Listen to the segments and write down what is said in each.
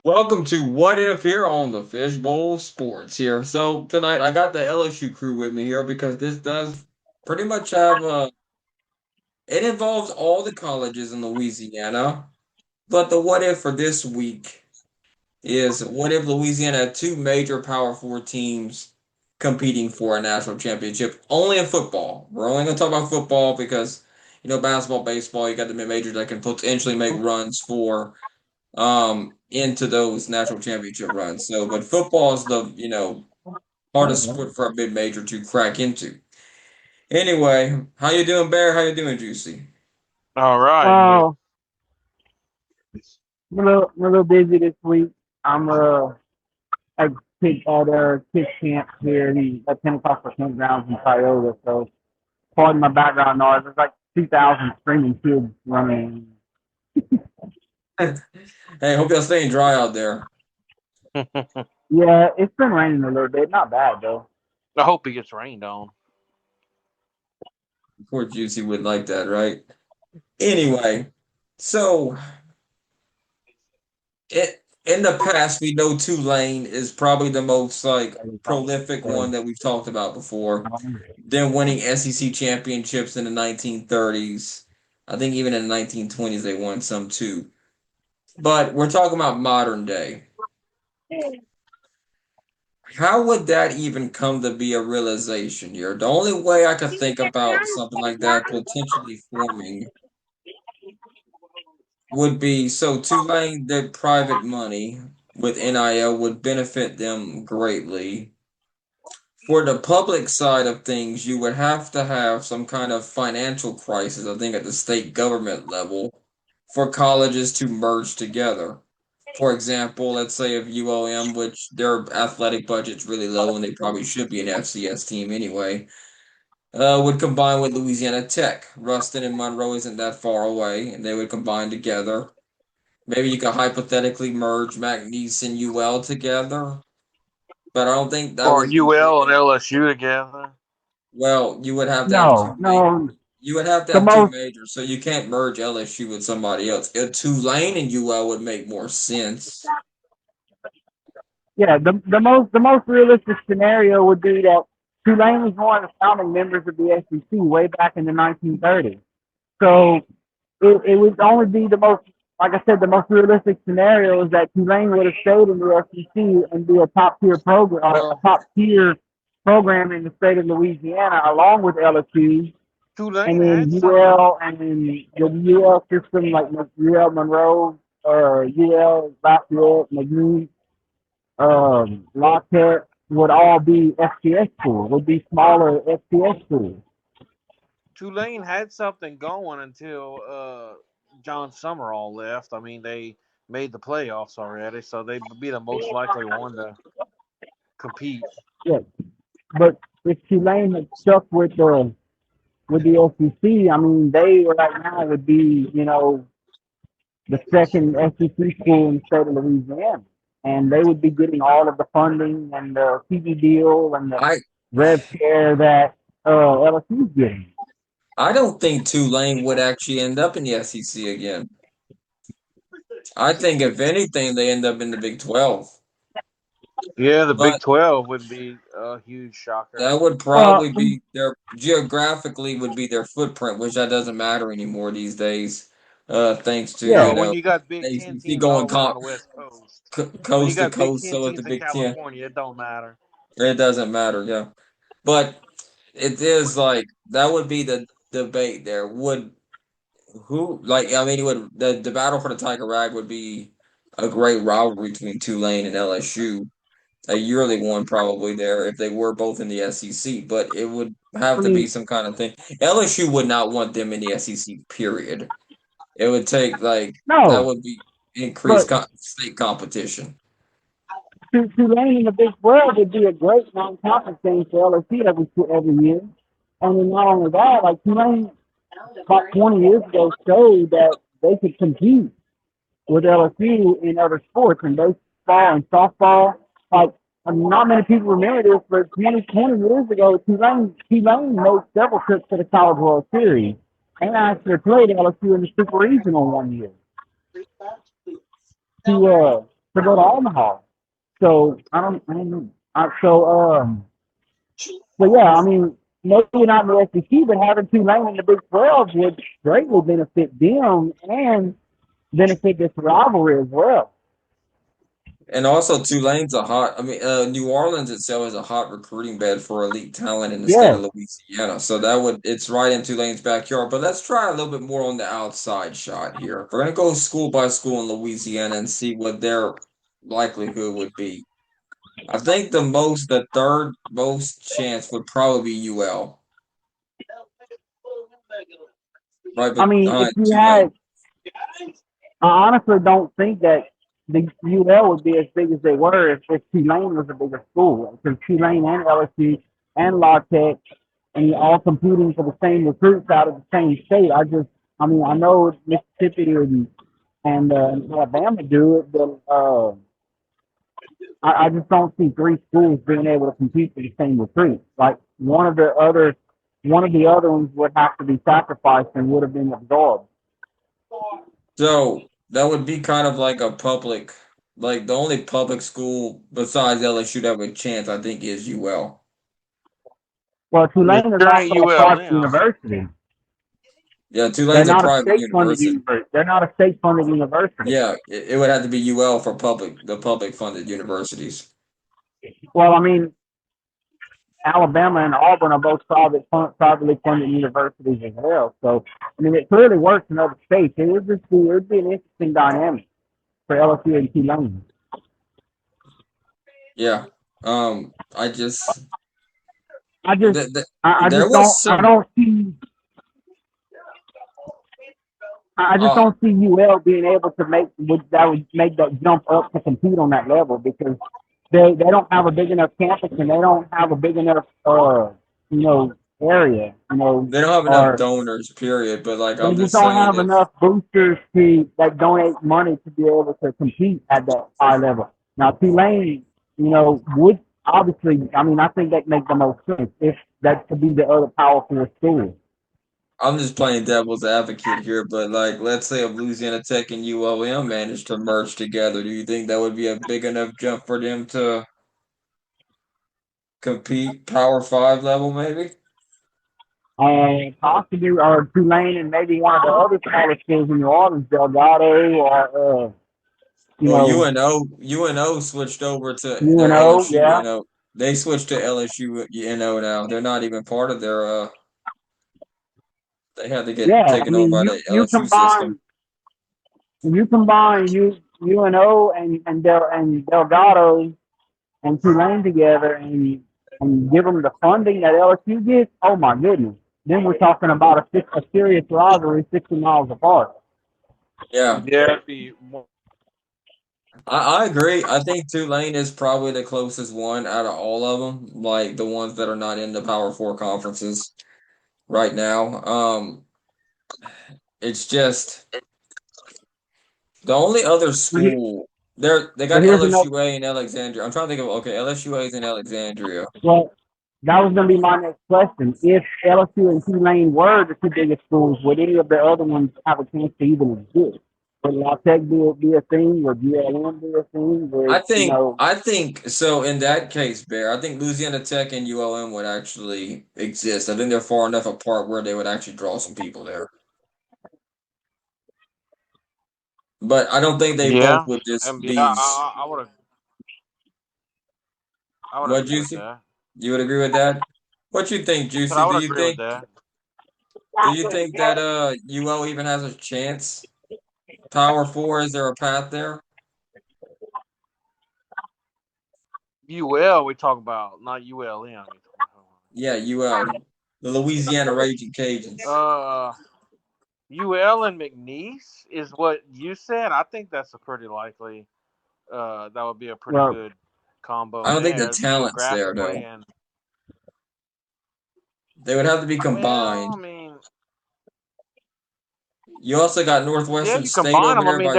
Welcome to What If here on the Fishbowl Sports here. So tonight I got the LSU crew with me here because this does pretty much have it involves all the colleges in Louisiana. But the what if for this week is what if Louisiana had two major Power Four teams competing for a national championship only in football. We're only gonna talk about football because basketball, baseball, you got the mid majors that can potentially make runs for into those national championship runs. So, but football is the hardest sport for a mid major to crack into. Anyway, how you doing, Bear? How you doing, Juicy? All right, and you? Well, I'm a little busy this week. I'm at kids camp here at Pentecostal Campgrounds in Toyota. So pardon my background noise. There's like 2,000 screaming kids running. Hey, hope y'all staying dry out there. Yeah, it's been raining a little bit. Not bad though. I hope it gets rained on. Poor Juicy would like that, right? Anyway, so in the past, we know Tulane is probably the most like prolific one that we've talked about before. Them winning SEC championships in the 1930s. I think even in the 1920s they won some too. But we're talking about modern day. How would that even come to be a realization here? The only way I could think about something like that potentially forming would be so Tulane, their private money with NIL would benefit them greatly. For the public side of things, you would have to have some kind of financial crisis, I think, at the state government level for colleges to merge together. For example, let's say if UOM, which their athletic budget's really low and they probably should be an FCS team anyway, would combine with Louisiana Tech. Ruston and Monroe isn't that far away, and they would combine together. Maybe you could hypothetically merge McNeese and UL together, but I don't think that Or would be big UL and enough. LSU together. Well, you would have to have two No, major. no. You would have to The have two most, majors, so you can't merge LSU with somebody else. Tulane and UL would make more sense. yeah, the most realistic scenario would be that Tulane was one of the founding members of the SEC way back in the 1930s. So it would only be the most, like I said, the most realistic scenario is that Tulane would have stayed in the SEC and be a Well, top tier program in the state of Louisiana, along with LSU, and Tulane had then something. UL, and then the UL system like UL Monroe or UL Lafayette, McNeese, La Tech would all be FCS schools, would be smaller FCS schools. Tulane had something going until John Summerall left. I mean, they made the playoffs already, so they'd be the most likely one to compete. Yes, but if Tulane had stuck with the SEC, I mean, they right now would be, the second SEC school in the state of Louisiana, and they would be getting all of the funding and the TV deal and the I rev share that LSU's getting. I don't think Tulane would actually end up in the SEC again. I think if anything, they end up in the Big 12. Yeah, the Big But 12 would be a huge shocker. that would Well, probably be their geographically would be their footprint, which that doesn't matter anymore these days. Thanks to, yeah, Well, when you got Big Ten ACC teams going all around the West Coast, when you coast to got Big coast, Ten so is the teams in Big Ten. California, it don't matter. It doesn't matter, yeah. But it is like that would be the debate there. Would who like I mean would the battle for the Tiger Rag would be a great rivalry between Tulane and LSU. A yearly one probably there if they were both in the SEC, but it would I have to be mean, some kind of thing. LSU would not want them in the SEC, period. It would take like that no, would be increased but state competition. Tulane in the Big 12 would be a great non-conference game for LSU every year. And then not only that, like Tulane about 20 years ago showed that they could compete with LSU in other sports and baseball and softball. Like, I mean, not many people remember this, but 20 years ago, Tulane made several trips to the College World Series and actually played LSU in the Super Regional one year. To to go to Omaha. So I don't know. So yeah, I mean, maybe not in the SEC, but having Tulane in the Big 12 would greatly benefit them and benefit this rivalry as well. And also, Tulane's a hot. I mean, New Orleans itself is a hot recruiting bed for elite talent in the state Yeah, of Louisiana. So that would it's right in Tulane's backyard. But let's try a little bit more on the outside shot here. We're gonna go school by school in Louisiana and see what their likelihood would be. I think the third most chance would probably be UL, right I mean, if behind you Tulane. had, I honestly don't think that the UL would be as big as they were if Tulane was a bigger school. Because Tulane and LSU and La Tech and you're all competing for the same recruits out of the same state. I mean, I know Mississippi and Alabama do it, but I just don't see three schools being able to compete for the same recruits. Like one of the other ones would have to be sacrificed and would have been absorbed. So that would be kind of like a public, like the only public school besides LSU that would chance, I think, is UL. Well, It Tulane is sure ain't also a private ULM. university. Yeah, They're Tulane's a not a private state-funded university. university. They're not a state-funded university. Yeah, it would have to be UL for the public funded universities. Well, I mean, Alabama and Auburn are both privately funded universities as well. So, I mean, it clearly works in other states. It would be an interesting dynamic for LSU and Tulane. Yeah. I just I just, I there just was I some don't see, I just uh don't see UL being able to that would make that jump up to compete on that level because they don't have a big enough campus and they don't have a big enough you know area they don't have enough or donors, period. But like they I'm just just don't saying have if enough boosters to that donate money to be able to compete at that high level. Now Tulane, would obviously. I mean, I think that makes the most sense if that could be the other powerful school. I'm just playing devil's advocate here, but like let's say if Louisiana Tech and ULM managed to merge together, do you think that would be a big enough jump for them to compete Power Five level maybe? Possibly, or Tulane and maybe one of the other smaller schools in New Orleans, Delgado, or you Well, know, UNO switched over to their UNO. LSU, Yeah, They switched to LSU, now. They're not even part of their they had to get yeah. I taken over mean, by the LSU system. you combine UNO and Delgado and Tulane together and give them the funding that LSU gets, oh my goodness. Then we're talking about a serious rivalry 60 miles apart. Yeah. Yeah, it'd be more. I agree. I think Tulane is probably the closest one out of all of them, like the ones that are not in the Power Four conferences right now. It's just the only other But school they got here's another. LSUA in Alexandria. I'm trying to think of okay, LSUA is in Alexandria. Well, that was going to be my next question. If LSU and Tulane were the two biggest schools, would any of the other ones have a chance to even exist? Would La Tech be a thing? Would ULM be a thing? I think so in that case, Bear, I think Louisiana Tech and ULM would actually exist. I think they're far enough apart where they would actually draw some people there. But I don't think they both Yeah, would just and yeah, be I would what agree with Juicy? that. You would agree with that? What you think, I said Juicy? I would agree with that. Do you think that UL even has a chance? Power four, is there a path there? UL we talk about, not ULM. Yeah, UL. The Louisiana Raging Cajuns. UL and McNeese is what you said. I think that's a pretty likely. That would be a pretty Well, good combo I don't think the there talent's there geographically, though. and They would have to be well, combined. I mean, You also got yeah, Northwestern you State combine over them. I there mean, by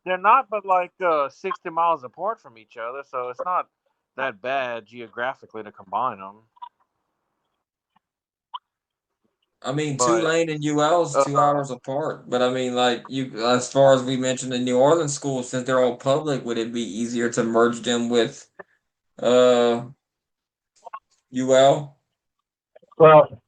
they're not but like 60 miles apart from each other, so it's not that bad geographically to combine them. I mean, But Tulane and UL is 2 hours apart, but I mean, like you, as far as we mentioned the New Orleans schools, since they're all public, would it be easier to merge them with UL Well,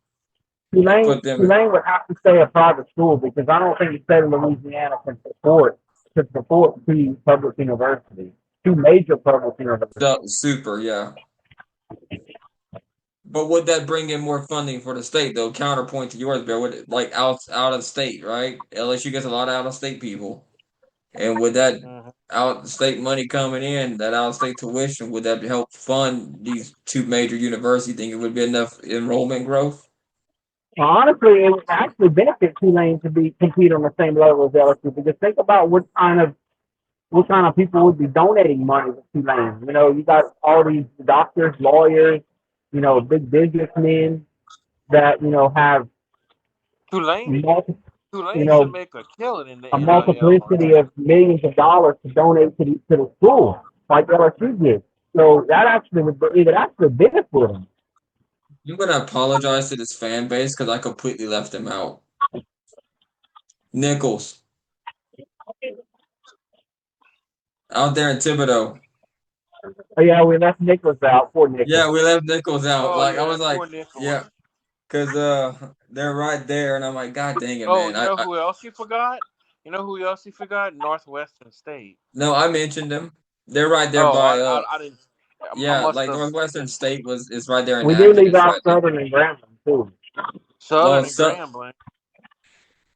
and put them in? Tulane would have to stay a private school because I don't think the state of Louisiana can support two public universities, two major public universities. Super, yeah. But would that bring in more funding for the state though? Counterpoint to yours, Bear, would it, like out of state, right? LSU gets a lot of out of state people, and would that mhm. out of state money coming in, that out of state tuition, would that help fund these two major universities? Think it would be enough enrollment growth? Well, honestly, it would actually benefit Tulane to be compete on the same level as LSU because think about what kind of people would be donating money to Tulane. You know, you got all these doctors, lawyers, big businessmen that have Tulane multi, you Tulane should know make a killing in the a NIL multiplicity market. of millions of dollars to donate to the school, like LSU did. So that actually it would actually benefit them. I'm gonna apologize to this fan base because I completely left him out. Nichols out there in Thibodeau. Oh, yeah, we left Nichols out. Poor Yeah, Nichols. we left Nichols out. Oh Like I yeah, was like, poor Nichols. yeah, because they're right there, and I'm like, God dang it, Oh, man. you know who else you forgot? You know who else you forgot? Northwestern State. No, I mentioned them. They're right there Oh, by I didn't. I yeah, must like have Northwestern didn't. State was is right there in We do leave Natchez, out right there. Southern and Grambling too. Oh, Southern and so Grambling.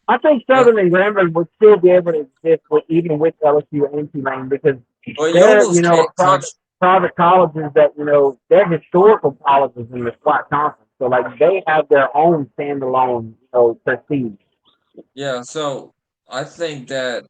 I think well, Southern and Grambling would still be able to exist even with LSU and Tulane because well, you they're almost can't touch. private colleges that they're historical colleges in the SWAT conference. So like they have their own standalone prestige. Yeah, so I think that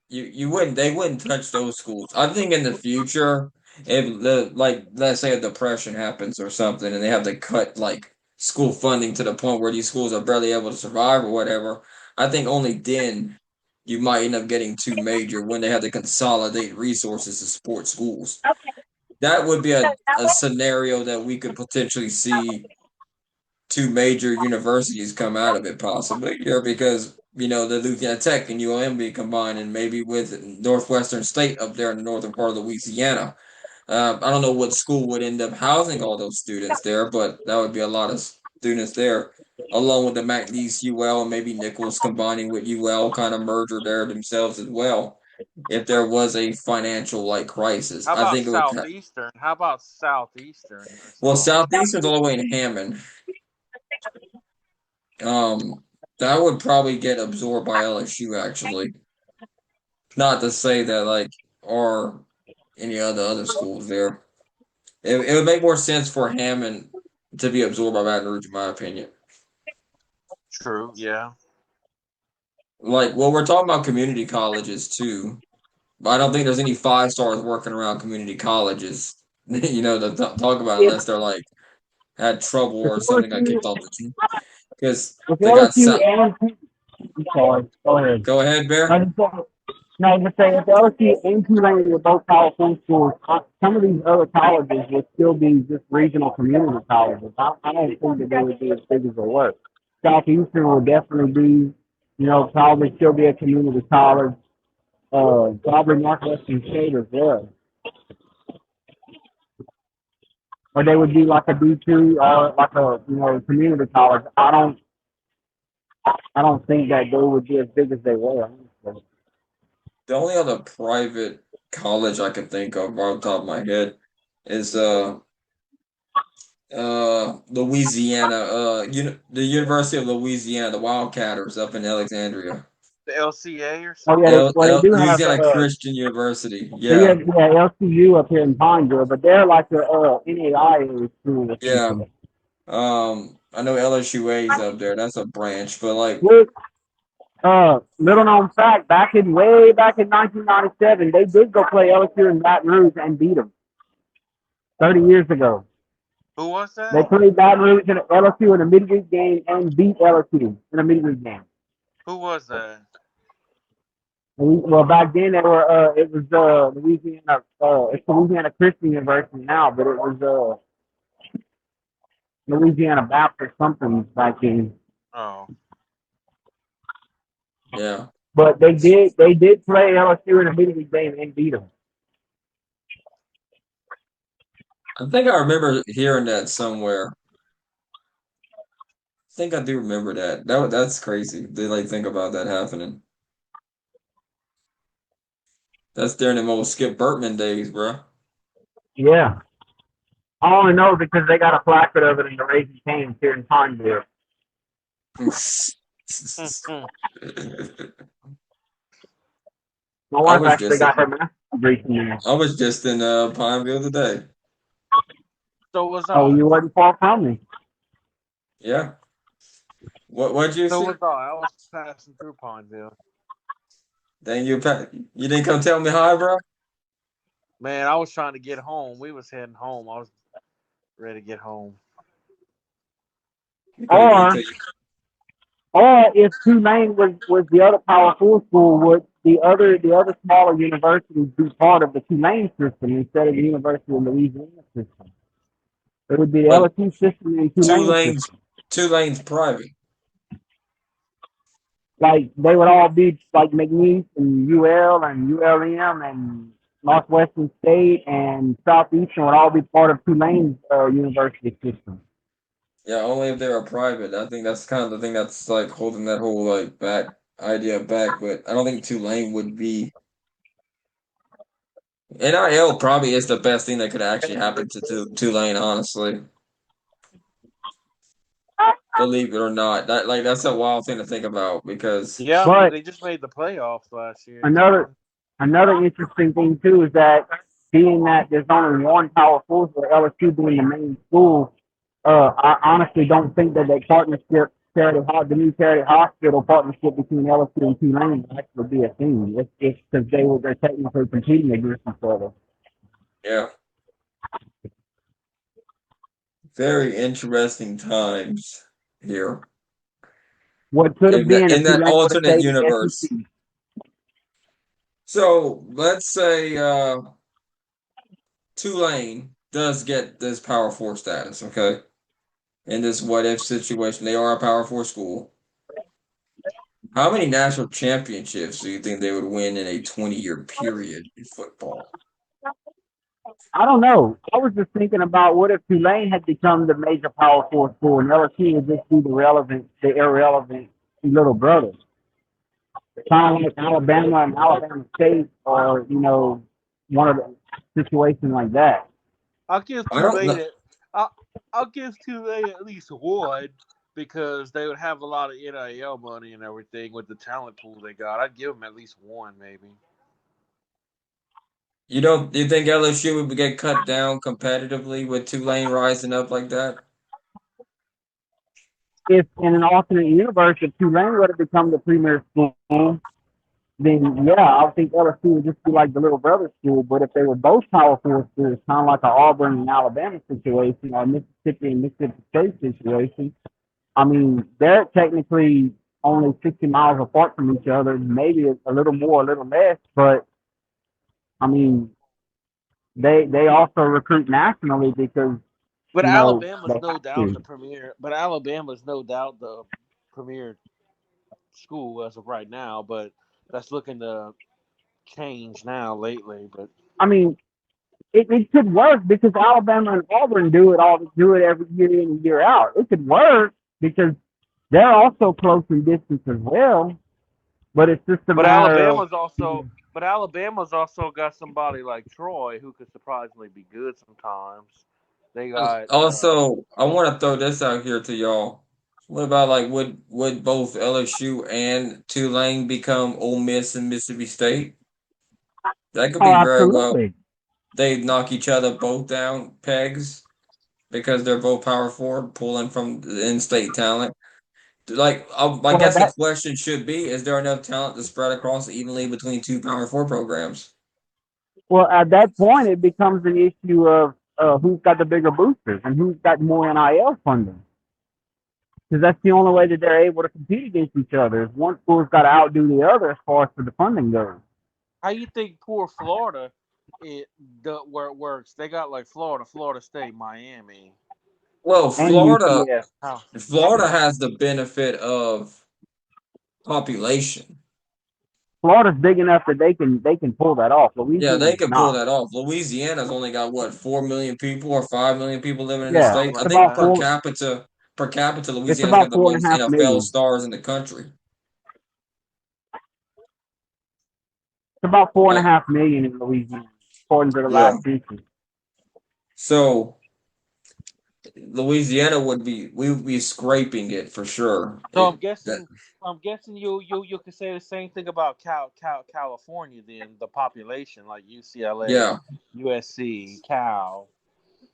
you wouldn't they wouldn't touch those schools. I think in the future, if the like let's say a depression happens or something, and they have to cut like school funding to the point where these schools are barely able to survive or whatever. I think only then you might end up getting too major when they have to consolidate resources to support schools. That would be a scenario that we could potentially see two major universities come out of it possibly here because the Louisiana Tech and ULM be combined and maybe with Northwestern State up there in the northern part of Louisiana. I don't know what school would end up housing all those students there, but that would be a lot of students there, along with the McNeese UL and maybe Nichols combining with UL kind of merger there themselves as well. If there was a financial like crisis, How I about think it would. Southeastern? How about Southeastern or Well, something? Southeastern's all the way in Hammond. Um, that would probably get absorbed by LSU actually. Not to say that like or any other schools there. It would make more sense for Hammond to be absorbed by Baton Rouge, in my opinion. True. Yeah. Like, well, we're talking about community colleges too, but I don't think there's any 5 stars working around community colleges, to talk about If unless they're like had trouble if or something got LSU kicked off the team because if they got LSU and I'm sorry, go ahead. Go ahead, I Bear. just thought- No, I'm just saying if LSU and Tulane were both Power Four schools, some of these other colleges would still be just regional community colleges. I don't think that they would be as big as they were. Southeastern would definitely be, probably still be a community college. Probably Northwestern State as well. Or they would be like a D2 or like a community college. I don't think that they would be as big as they were. Honestly. The only other private college I can think of off the top of my head is Louisiana the University of Louisiana, the Wildcatters up in Alexandria. The LCA or Oh yeah, something. well they do have Louisiana Christian University. they Yeah. have LCU up here in Pineville, but they're like a NAIA school or Yeah. something. I know LSUA's up there. That's a branch, but like Which, little known fact, way back in 1997, they did go play LSU in Baton Rouge and beat them 30 years ago. Who was They that? played Baton Rouge and LSU in a midweek game and beat LSU in a midweek game. Who was that? Well, back then it was Louisiana. It's Louisiana Christian University now, but it was Louisiana Baptist something back then. Oh, Yeah, But they did play LSU in a midweek game and beat them. I think I remember hearing that somewhere. I think I do remember that. That's crazy. They like think about that happening. That's during the old Skip Bertman days, bro. Yeah. I only know because they got a placard of it in the Raising Cane's here in Pineville. My I wife was actually just got her master's degree from there. I was just in Pineville today. so was Oh, I. you wasn't far from me. Yeah. What'd you So see? was I. I was passing through Pineville. Dang you didn't come tell me hi, bro. Man, I was trying to get home. We was heading home. I was ready to get home. You could have waited Or till you. or if Tulane was the other Power Four school, would the other smaller universities be part of the Tulane system instead of the University of Louisiana system? It would be the But LSU system and two Tulane lanes, system. two lanes private. Like they would all be like McNeese and UL and ULM and Northwestern State and Southeastern would all be part of Tulane's university system. Yeah, only if they are private. I think that's kind of the thing that's like holding that whole like back idea back. But I don't think Tulane would be. NIL probably is the best thing that could actually happen to Tulane, honestly. Believe it or not, that's a wild thing to think about because Yeah, because But they just made the playoffs last year another too. another interesting thing too is that being that there's only one Power Four for LSU being the main school, I honestly don't think that partnership the new charity hospital partnership between LSU and Tulane will actually be a thing. It's because they're technically competing against each other. yeah, very interesting times here What could have been in if that Tulane would have alternate stayed in the universe. SEC. So let's say Tulane does get this Power Four status, okay? In this what if situation, they are a Power Four school. How many national championships do you think they would win in a 20-year period in football? I don't know. I was just thinking about what if Tulane had become the major Power Four school and LSU would just be the irrelevant little brother. Kind of like Alabama and Alabama State, or one of the situations like that. I'll give I don't Tulane know. it. I'll, I'll give Tulane at least one because they would have a lot of NIL money and everything with the talent pool they got. I'd give them at least one, maybe. You don't. Do you think LSU would get cut down competitively with Tulane rising up like that? If in an alternate universe, if Tulane would have become the premier school, then yeah, I would think LSU would just be like the little brother school. But if they were both Power Four schools, kind of like an Auburn and Alabama situation, or Mississippi and Mississippi State situation, I mean, they're technically only 60 miles apart from each other, maybe a little more, a little less. But I mean, they also recruit nationally because But they Alabama's no have doubt to. the premier. But Alabama's no doubt the premier school as of right now. But that's looking to change now lately. But I mean, it could work because Alabama and Auburn do it every year in and year out. It could work because they're also close in distance as well. But it's just a but matter of Alabama's also got somebody like Troy who could surprisingly be good sometimes. They got Also, I want to throw this out here to y'all. What about like would both LSU and Tulane become Ole Miss and Mississippi State? That could oh, be very well. absolutely. They knock each other both down pegs because they're both Power Four, pulling from the in-state talent. Like, I Well, guess the that question should be: is there enough talent to spread across evenly between two Power Four programs? well at that point it becomes an issue of who's got the bigger boosters and who's got more NIL funding. Because that's the only way that they're able to compete against each other. Is one school's got to outdo the other as far as for the funding goes. how you think poor Florida where it works. They got like Florida State, Miami. Well, and Florida UCF. How? Florida has the benefit of population. Florida's big enough that they can pull that off. Yeah, they Louisiana's can pull not. that off. Louisiana's only got what 4 million people or 5 million people living in the Yeah, state. Something I it's like think about that. per capita, it's Louisiana's got about the four and a most half NFL million. stars in the country. It's about four and a Like, half million in Louisiana, according to the yeah. last census. So Louisiana we would be scraping it for sure. So It that I'm guessing you could say the same thing about California then the population like UCLA, yeah, USC, Cal.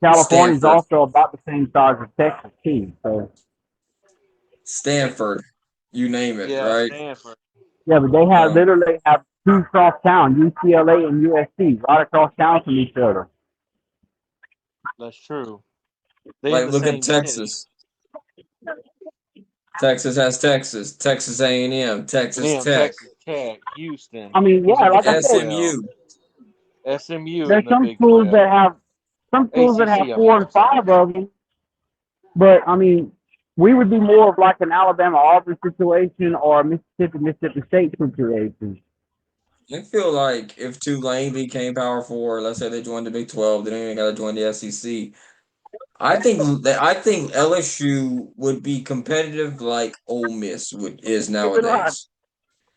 California's Stanford, also about the same size as Texas too. So Stanford, you name it, Yeah, right? Stanford. yeah, but they have Um, literally have two across town, UCLA and USC, right across town from each other. That's true. They in like the look at same city. Texas. Texas has Texas, Texas A&M, Texas Damn, Tech, Texas Tech, Houston. I mean, Who's yeah, in the like I Big said, 12? SMU. SMU there's in the Big 12. some schools that have ACC, I four meant to and say. five of them, but I mean, we would be more of like an Alabama Auburn situation or a Mississippi State situation. I feel like if Tulane became Power Four, let's say they joined the Big 12, they don't even got to join the SEC. I think LSU would be competitive like Ole Miss is nowadays,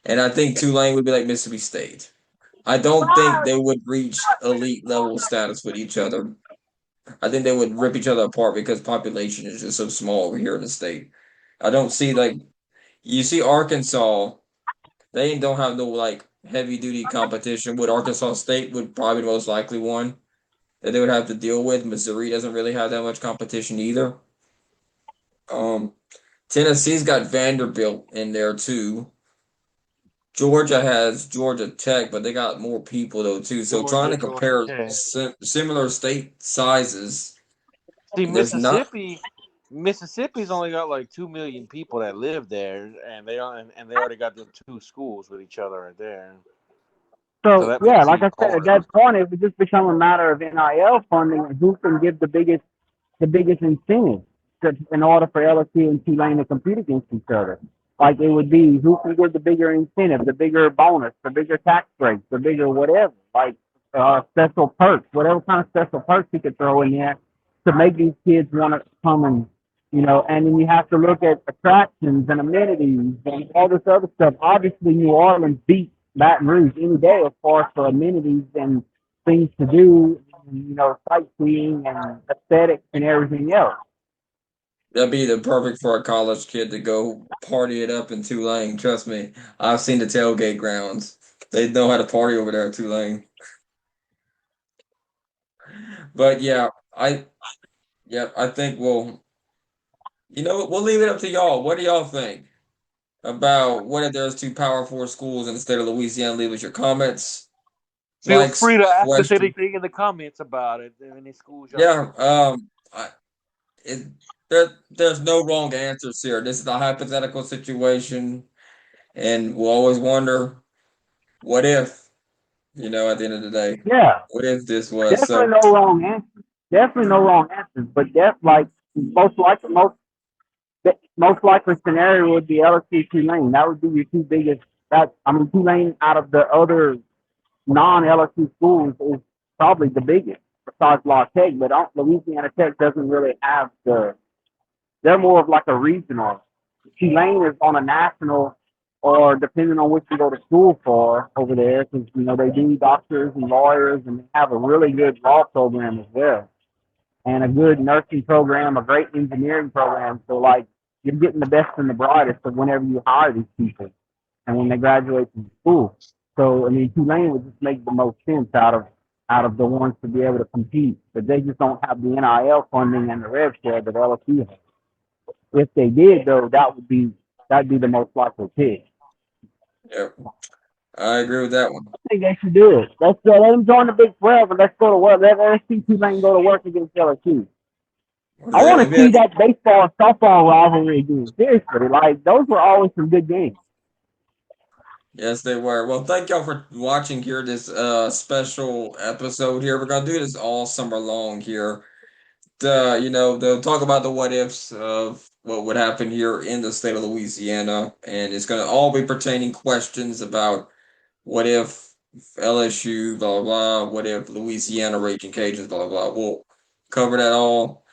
and I think Tulane would be like Mississippi State. I don't think they would reach elite level status with each other. I think they would rip each other apart because population is just so small over here in the state. I don't see like you see Arkansas. They don't have no like heavy duty competition. With Arkansas State would probably be the most likely one that they would have to deal with. Missouri doesn't really have that much competition either. Um, Tennessee's got Vanderbilt in there too. Georgia has Georgia Tech, but they got more people though too. So trying to Georgia compare Tech. similar state sizes, See, there's not. Mississippi's only got like 2 million people that live there, and they already got the two schools with each other right there. So So that yeah, makes it like even I said, at harder. that point it would just become a matter of NIL funding and who can give the biggest incentive in order for LSU and Tulane to compete against each other. Like it would be who can give the bigger incentive, the bigger bonus, the bigger tax breaks, the bigger whatever, like special perks, whatever kind of special perks you could throw in there to make these kids want to come and then you have to look at attractions and amenities and all this other stuff. Obviously, New Orleans beats Baton Rouge any day as far as for amenities and things to do, and, sightseeing and aesthetics and everything else. That'd be the perfect for a college kid to go party it up in Tulane. Trust me, I've seen the tailgate grounds. They know how to party over there at Tulane. But I think we'll leave it up to y'all. What do y'all think about what if there's two Power Four schools in the state of Louisiana? Leave us your comments, Feel likes, free to ask us questions. anything in the comments about it. Any schools y'all Yeah, think? it, there's no wrong answers here. This is a hypothetical situation, and we'll always wonder, what if, at the end of the day, Yeah, what if this was definitely so? no wrong answers. Definitely no wrong answers. But like most likely scenario would be LSU Tulane. That would be your two biggest. Tulane out of the other non-LSU schools is probably the biggest besides La Tech, but Louisiana Tech doesn't really have they're more of like a regional. Tulane is on a national, or depending on what you go to school for over there, because they do doctors and lawyers, and they have a really good law program as well, and a good nursing program, a great engineering program. So like you're getting the best and the brightest of whenever you hire these people, and when they graduate from school. So Tulane would just make the most sense out of the ones to be able to compete, but they just don't have the NIL funding and the rev share that LSU has. If they did, though, that'd be the most likely pick. Yeah, I agree with that one. I think they should do it. Let's go. Let them join the Big 12 and let's go to work. Let's see Tulane go to work against LSU. I want to see Maybe. that baseball softball rivalry again. Seriously, like those were always some good games. Yes, they were. Well, thank y'all for watching here this special episode here. We're gonna do this all summer long here. they'll talk about the what ifs of what would happen here in the state of Louisiana, and it's going to all be pertaining questions about what if LSU, blah, blah, blah, what if Louisiana Raging Cajuns, blah, blah, blah. We'll cover that all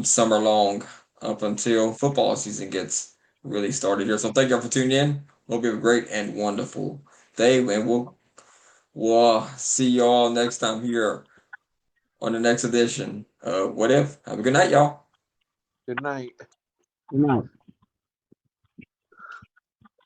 summer long up until football season gets really started here. So thank y'all for tuning in. Hope you have a great and wonderful day, and we'll see y'all next time here on the next edition of What If. Have a good night, y'all. Good night. Good night.